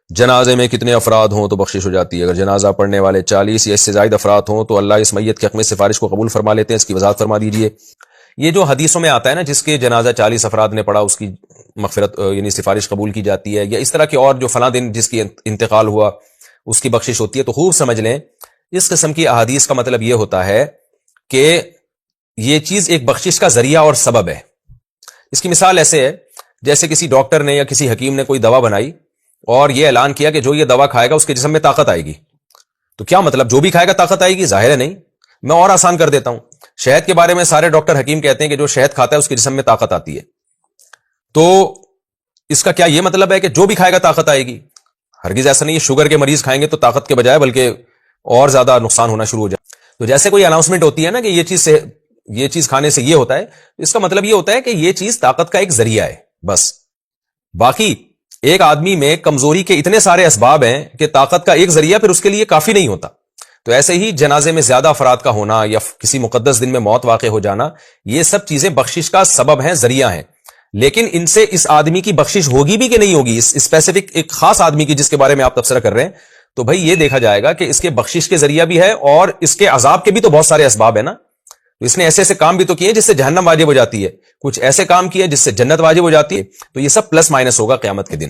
جنازے میں کتنے افراد ہوں تو بخشش ہو جاتی ہے؟ اگر جنازہ پڑھنے والے 40 یا اس سے زائد افراد ہوں تو اللہ اس میت کے حق میں سفارش کو قبول فرما لیتے ہیں، اس کی وضاحت فرما دیجئے۔ یہ جو حدیثوں میں آتا ہے نا، جس کے جنازہ 40 افراد نے پڑھا اس کی مغفرت یعنی سفارش قبول کی جاتی ہے، یا اس طرح کے اور جو فلاں دن جس کی انتقال ہوا اس کی بخشش ہوتی ہے، تو خوب سمجھ لیں اس قسم کی احادیث کا مطلب یہ ہوتا ہے کہ یہ چیز ایک بخشش کا ذریعہ اور سبب ہے۔ اس کی مثال ایسے ہے جیسے کسی ڈاکٹر نے یا کسی حکیم نے کوئی دوا بنائی اور یہ اعلان کیا کہ جو یہ دوا کھائے گا اس کے جسم میں طاقت آئے گی، تو کیا مطلب جو بھی کھائے گا طاقت آئے گی؟ ظاہر ہے نہیں۔ میں اور آسان کر دیتا ہوں، شہد کے بارے میں سارے ڈاکٹر حکیم کہتے ہیں کہ جو شہد کھاتا ہے اس کے جسم میں طاقت آتی ہے، تو اس کا کیا یہ مطلب ہے کہ جو بھی کھائے گا طاقت آئے گی؟ ہرگز ایسا نہیں ہے۔ شوگر کے مریض کھائیں گے تو طاقت کے بجائے بلکہ اور زیادہ نقصان ہونا شروع ہو جائے۔ تو جیسے کوئی اناؤنسمنٹ ہوتی ہے نا کہ یہ چیز کھانے سے یہ ہوتا ہے، اس کا مطلب یہ ہوتا ہے کہ یہ چیز طاقت کا ایک ذریعہ ہے بس۔ باقی ایک آدمی میں کمزوری کے اتنے سارے اسباب ہیں کہ طاقت کا ایک ذریعہ پھر اس کے لیے کافی نہیں ہوتا۔ تو ایسے ہی جنازے میں زیادہ افراد کا ہونا یا کسی مقدس دن میں موت واقع ہو جانا، یہ سب چیزیں بخشش کا سبب ہیں، ذریعہ ہیں، لیکن ان سے اس آدمی کی بخشش ہوگی بھی کہ نہیں ہوگی، اس اسپیسیفک ایک خاص آدمی کی جس کے بارے میں آپ تبصرہ کر رہے ہیں، تو بھائی یہ دیکھا جائے گا کہ اس کے بخشش کے ذریعہ بھی ہے اور اس کے عذاب کے بھی تو بہت سارے اسباب ہیں نا۔ تو اس نے ایسے ایسے کام بھی تو کیے جس سے جہنم واجب ہو جاتی ہے، کچھ ایسے کام کیے جس سے جنت واجب ہو جاتی ہے، تو یہ سب پلس مائنس ہوگا قیامت کے دن۔